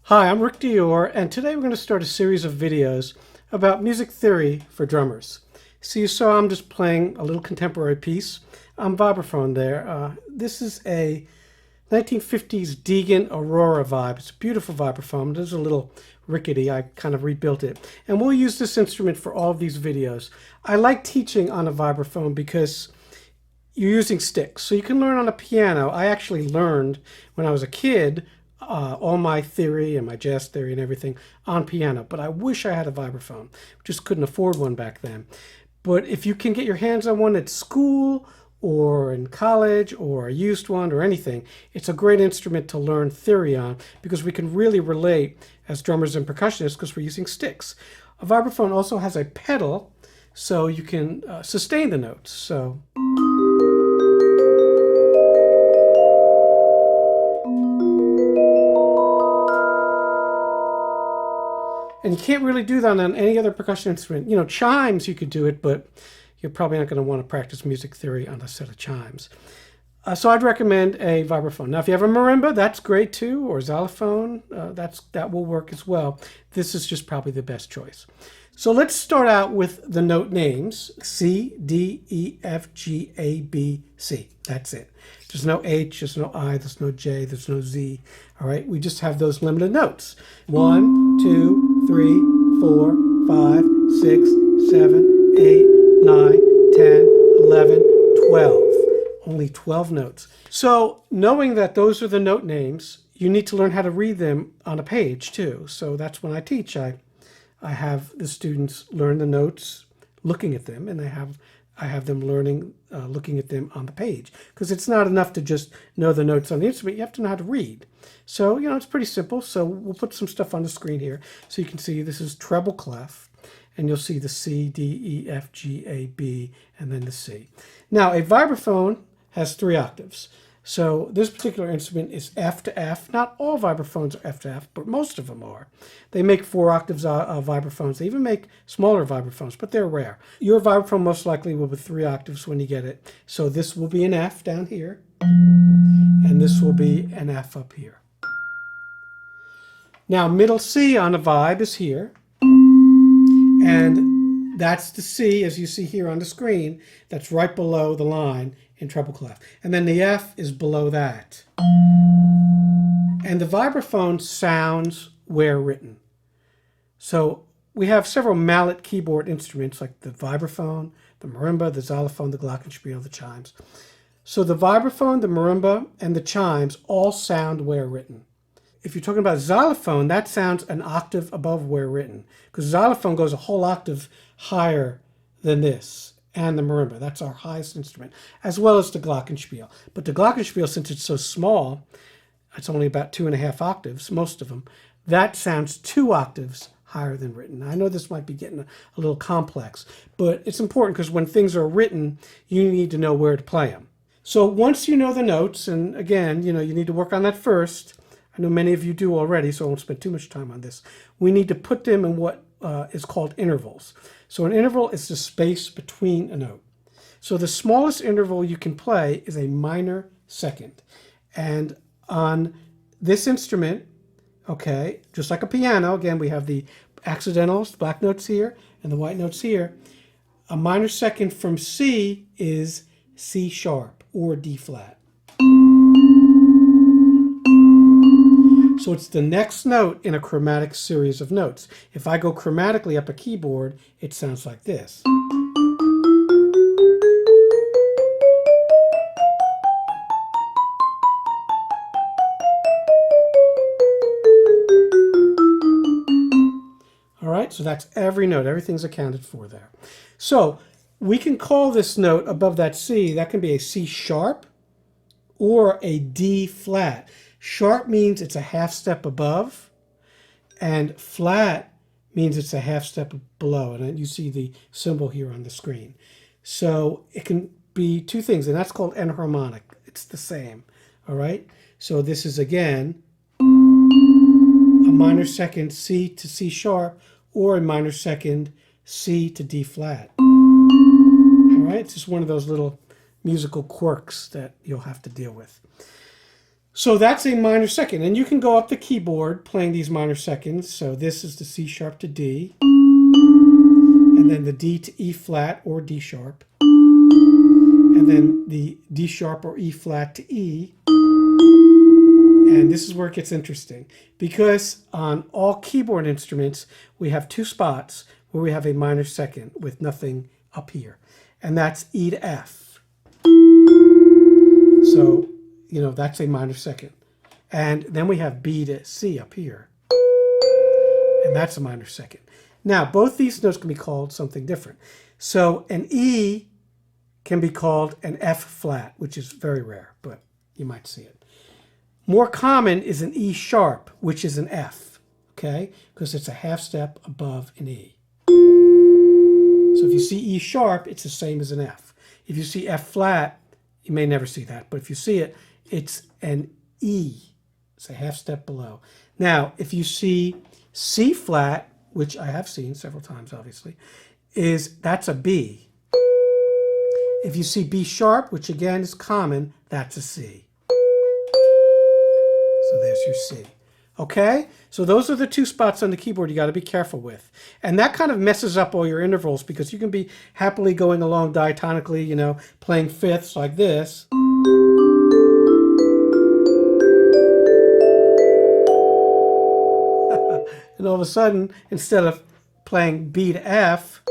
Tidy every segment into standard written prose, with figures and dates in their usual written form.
Hi, I'm Rick Dior, and today we're going to start a series of videos about music theory for drummers. So you saw I'm just playing a little contemporary piece on vibraphone there. This is a 1950s Deegan Aurora vibe. It's a beautiful vibraphone. It is a little rickety. I kind of rebuilt it. And we'll use this instrument for all of these videos. I like teaching on a vibraphone because you're using sticks. So you can learn on a piano. I actually learned when I was a kid all my theory and my jazz theory and everything on piano, but I wish I had a vibraphone. Just couldn't afford one back then. But if you can get your hands on one at school or in college or a used one or anything, it's a great instrument to learn theory on because we can really relate as drummers and percussionists because we're using sticks. A vibraphone also has a pedal so you can sustain the notes. So and you can't really do that on any other percussion instrument. You know, chimes, you could do it, but you're probably not going to want to practice music theory on a set of chimes. So I'd recommend a vibraphone. Now, if you have a marimba, that's great too, or xylophone, that will work as well. This is just probably the best choice. So let's start out with the note names. C, D, E, F, G, A, B, C. That's it. There's no H, there's no I, there's no J, there's no Z. All right, we just have those limited notes. 1, 2, 3, 4, 5, 6, 7, 8, 9, 10, 11, 12. Only 12 notes. So knowing that those are the note names, you need to learn how to read them on a page too. So that's when I teach. I have the students learn the notes looking at them, and I have them learning looking at them on the page, because it's not enough to just know the notes on the instrument. You have to know how to read. So, you know, it's pretty simple. So we'll put some stuff on the screen here so you can see this is treble clef, and you'll see the C, D, E, F, G, A, B, and then the C. Now, a vibraphone has 3 octaves. So this particular instrument is F to F. Not all vibraphones are F to F, but most of them are. They make 4 octaves of vibraphones. They even make smaller vibraphones, but they're rare. Your vibraphone most likely will be 3 octaves when you get it. So this will be an F down here, and this will be an F up here. Now, middle C on a vibe is here, and that's the C, as you see here on the screen. That's right below the line in treble clef. And then the F is below that. And the vibraphone sounds where written. So we have several mallet keyboard instruments like the vibraphone, the marimba, the xylophone, the glockenspiel, the chimes. So the vibraphone, the marimba, and the chimes all sound where written. If you're talking about xylophone, that sounds an octave above where written, because xylophone goes a whole octave higher than this. And the marimba, that's our highest instrument, as well as the glockenspiel. But the glockenspiel, since it's so small, it's only about 2.5 octaves, most of them, that sounds 2 octaves higher than written. I know this might be getting a little complex, but it's important because when things are written, you need to know where to play them. So once you know the notes, and again, you know, you need to work on that first. I know many of you do already, so I won't spend too much time on this. We need to put them in what is called intervals. So an interval is the space between a note. So the smallest interval you can play is a minor second. And on this instrument, okay, just like a piano, again, we have the accidentals, the black notes here, and the white notes here. A minor second from C is C sharp or D flat. So it's the next note in a chromatic series of notes. If I go chromatically up a keyboard, it sounds like this. All right, so that's every note. Everything's accounted for there. So we can call this note above that C, that can be a C sharp or a D flat. Sharp means it's a half step above, and flat means it's a half step below. And you see the symbol here on the screen. So it can be two things, and that's called enharmonic. It's the same, all right? So this is, again, a minor second C to C sharp, or a minor second C to D flat. All right, it's just one of those little musical quirks that you'll have to deal with. So that's a minor second, and you can go up the keyboard playing these minor seconds. So this is the C sharp to D, and then the D to E flat or D sharp, and then the D sharp or E flat to E. And this is where it gets interesting, because on all keyboard instruments, we have two spots where we have a minor second with nothing up here, and that's E to F. So, you know, that's a minor second. And then we have B to C up here, and that's a minor second. Now, both these notes can be called something different. So an E can be called an F flat, which is very rare, but you might see it. More common is an E sharp, which is an F, okay? Because it's a half step above an E. So if you see E sharp, it's the same as an F. If you see F flat, you may never see that, but if you see it, it's an E. It's a half step below. Now, if you see C flat, which I have seen several times, obviously, that's a B. If you see B sharp, which again is common, that's a C. So there's your C. Okay? So those are the two spots on the keyboard you got to be careful with. And that kind of messes up all your intervals, because you can be happily going along diatonically, you know, playing fifths like this. And all of a sudden, instead of playing B to F,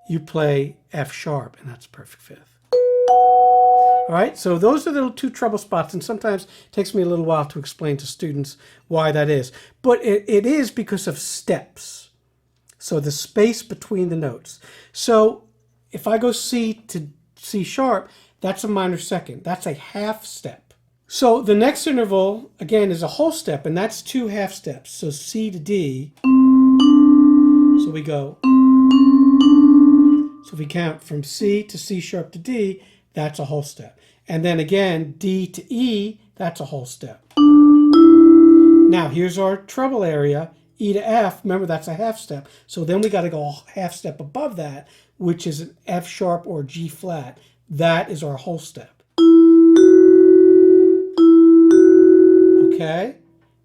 you play F sharp, and that's a perfect fifth. All right, so those are the two treble spots, and sometimes it takes me a little while to explain to students why that is. But it is because of steps. So the space between the notes. So if I go C to C sharp, that's a minor second. That's a half step. So the next interval, again, is a whole step, and that's two half steps. So C to D. So we go. So if we count from C to C sharp to D, that's a whole step. And then again, D to E, that's a whole step. Now here's our treble area, E to F. Remember, that's a half step. So then we got to go a half step above that, which is an F sharp or G flat. That is our whole step. Okay?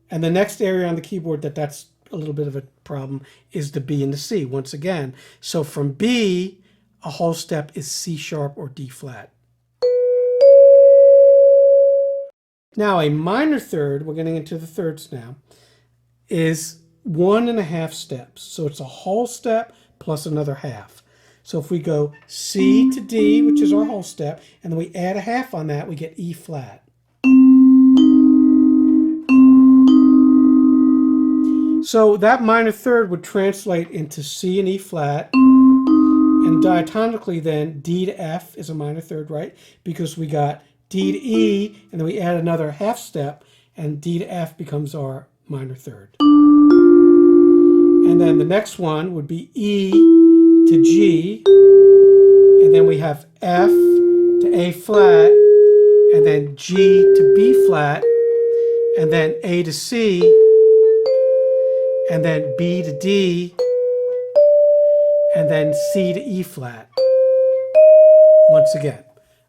And the next area on the keyboard that's a little bit of a problem is the B and the C, once again. So from B, a whole step is C sharp or D flat. Now a minor third, we're getting into the thirds now, is 1.5 steps. So it's a whole step plus another half. So if we go C to D, which is our whole step, and then we add a half on that, we get E flat. So that minor third would translate into C and E flat. And diatonically then, D to F is a minor third, right? Because we got D to E, and then we add another half step, and D to F becomes our minor third. And then the next one would be E to G, and then we have F to A flat, and then G to B flat, and then A to C, and then B to D, and then C to E flat. Once again.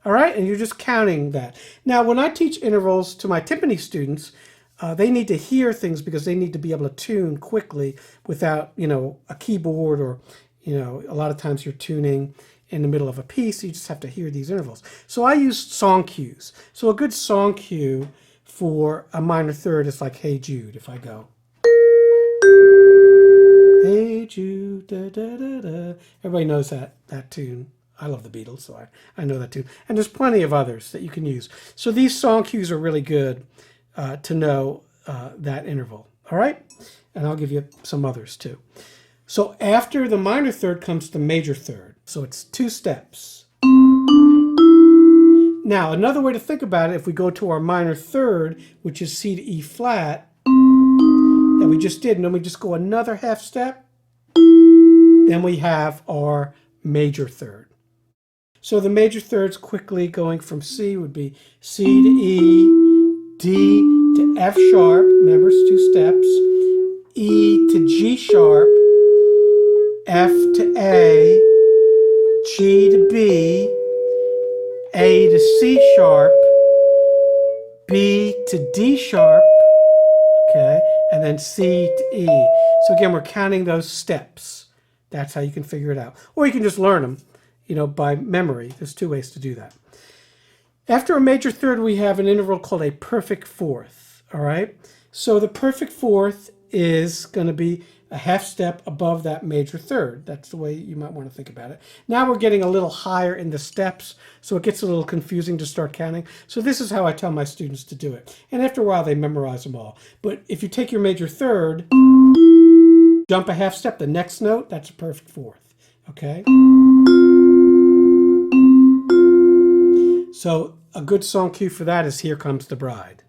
All right, and you're just counting that. Now, when I teach intervals to my timpani students, they need to hear things because they need to be able to tune quickly without, you know, a keyboard, or, you know, a lot of times you're tuning in the middle of a piece. You just have to hear these intervals. So I use song cues. So a good song cue for a minor third is like Hey Jude. If I go, Hey Jude, da da da da. Everybody knows that tune. I love the Beatles, so I know that tune. And there's plenty of others that you can use. So these song cues are really good to know that interval. All right? And I'll give you some others too. So after the minor third comes the major third. So it's 2 steps. Now, another way to think about it, if we go to our minor third, which is C to E flat, that we just did, and then we just go another half step, then we have our major third. So the major thirds quickly going from C would be C to E, D to F sharp, remember it's 2 steps, E to G sharp, F to A, G to B, A to C sharp, B to D sharp, okay, and then C to E. So again, we're counting those steps. That's how you can figure it out. Or you can just learn them, by memory. There's 2 ways to do that. After a major third, we have an interval called a perfect fourth, all right? So the perfect fourth is going to be a half step above that major third. That's the way you might want to think about it. Now we're getting a little higher in the steps, so it gets a little confusing to start counting. So this is how I tell my students to do it. And after a while, they memorize them all. But if you take your major third, jump a half step, the next note, that's a perfect fourth, okay? So a good song cue for that is Here Comes the Bride.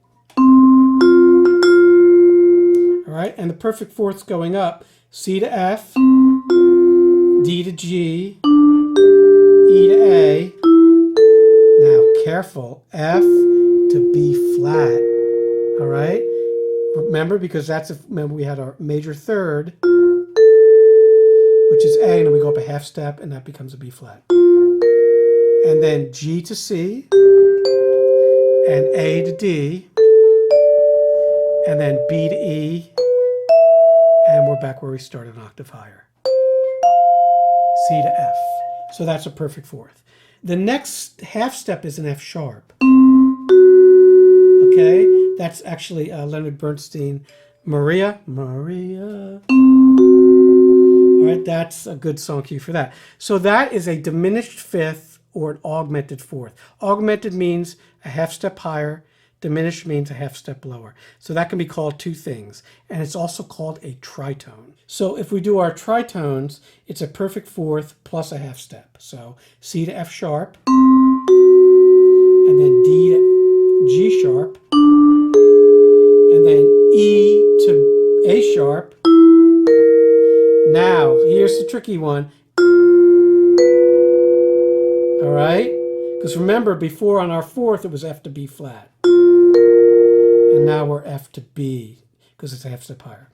All right, and the perfect fourth's going up, C to F, D to G, E to A. Now careful, F to B flat, all right? Remember, because remember we had our major third, which is A, and then we go up a half step, and that becomes a B flat. And then G to C, and A to D, and then B to E, and we're back where we started, an octave higher. C to F. So that's a perfect fourth. The next half step is an F sharp. Okay, that's actually Leonard Bernstein, Maria. All right, that's a good song cue for that. So that is a diminished fifth or an augmented fourth. Augmented means a half step higher. Diminished means a half step lower. So that can be called 2 things. And it's also called a tritone. So if we do our tritones, it's a perfect fourth plus a half step. So C to F sharp, and then D to G sharp, and then E to A sharp. Now, here's the tricky one. All right? Because remember, before on our fourth, it was F to B flat. And now we're F to B, because it's a half step higher.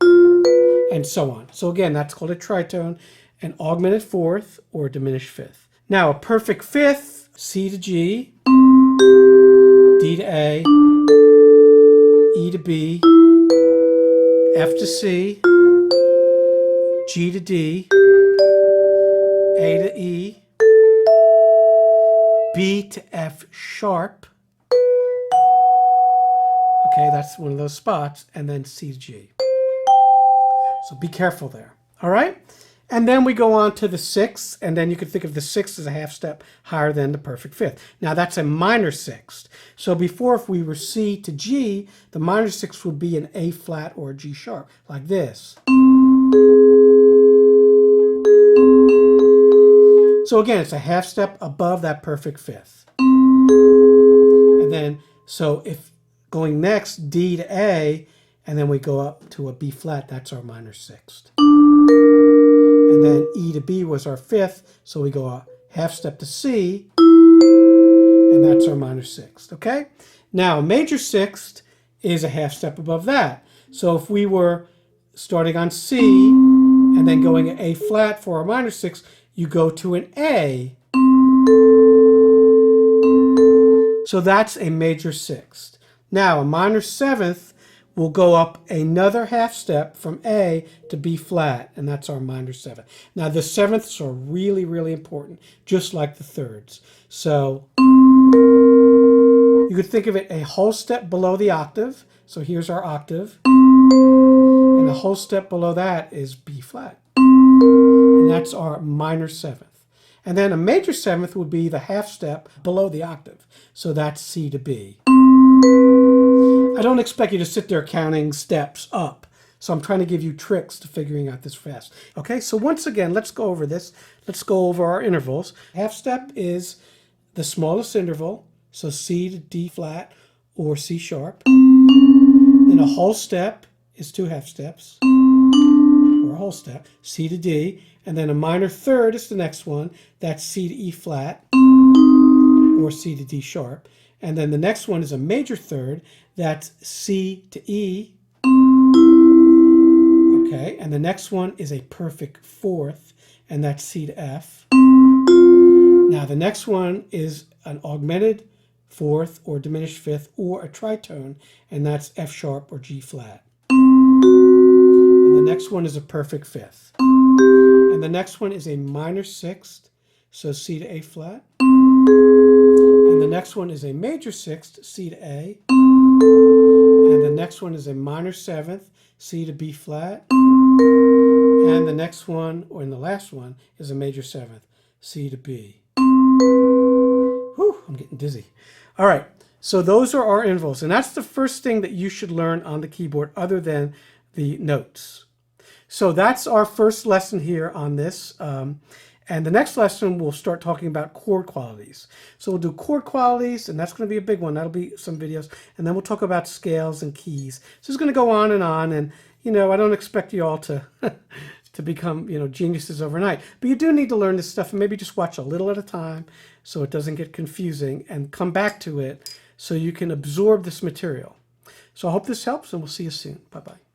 And so on. So again, that's called a tritone, an augmented fourth or diminished fifth. Now, a perfect fifth, C to G, D to A, E to B, F to C, G to D, A to E, B to F sharp. Okay, that's one of those spots, and then C to G. So be careful there, all right? And then we go on to the sixth, and then you can think of the sixth as a half step higher than the perfect fifth. Now that's a minor sixth. So before, if we were C to G, the minor sixth would be an A flat or a G sharp, like this. So again, it's a half step above that perfect fifth. And then, so if going next, D to A, and then we go up to a B flat, that's our minor sixth. And then E to B was our fifth, so we go a half step to C, and that's our minor sixth, okay? Now, a major sixth is a half step above that. So if we were starting on C, and then going an A flat for our minor sixth, you go to an A. So that's a major sixth. Now, a minor seventh will go up another half step from A to B flat, and that's our minor seventh. Now, the sevenths are really, really important, just like the thirds. So you could think of it a whole step below the octave. So here's our octave. And a whole step below that is B flat. And that's our minor seventh. And then a major seventh would be the half step below the octave. So that's C to B. I don't expect you to sit there counting steps up. So I'm trying to give you tricks to figuring out this fast. Okay, so once again, let's go over this. Let's go over our intervals. Half step is the smallest interval. So C to D flat or C sharp. Then a whole step is 2 half steps, or a whole step, C to D. And then a minor third is the next one. That's C to E flat or C to D sharp. And then the next one is a major third. That's C to E. Okay, and the next one is a perfect fourth, and that's C to F. Now the next one is an augmented fourth or diminished fifth or a tritone, and that's F sharp or G flat. And the next one is a perfect fifth. And the next one is a minor sixth, so C to A flat. And the next one is a major sixth, C to A. And the next one is a minor seventh, C to B flat. And the next one, or in the last one, is a major seventh, C to B. Whew, I'm getting dizzy. All right, so those are our intervals. And that's the first thing that you should learn on the keyboard other than the notes. So that's our first lesson here on this. And the next lesson, we'll start talking about chord qualities. So we'll do chord qualities, and that's going to be a big one. That'll be some videos. And then we'll talk about scales and keys. So it's going to go on. And, you know, I don't expect you all to, to become, you know, geniuses overnight. But you do need to learn this stuff and maybe just watch a little at a time so it doesn't get confusing, and come back to it so you can absorb this material. So I hope this helps, and we'll see you soon. Bye-bye.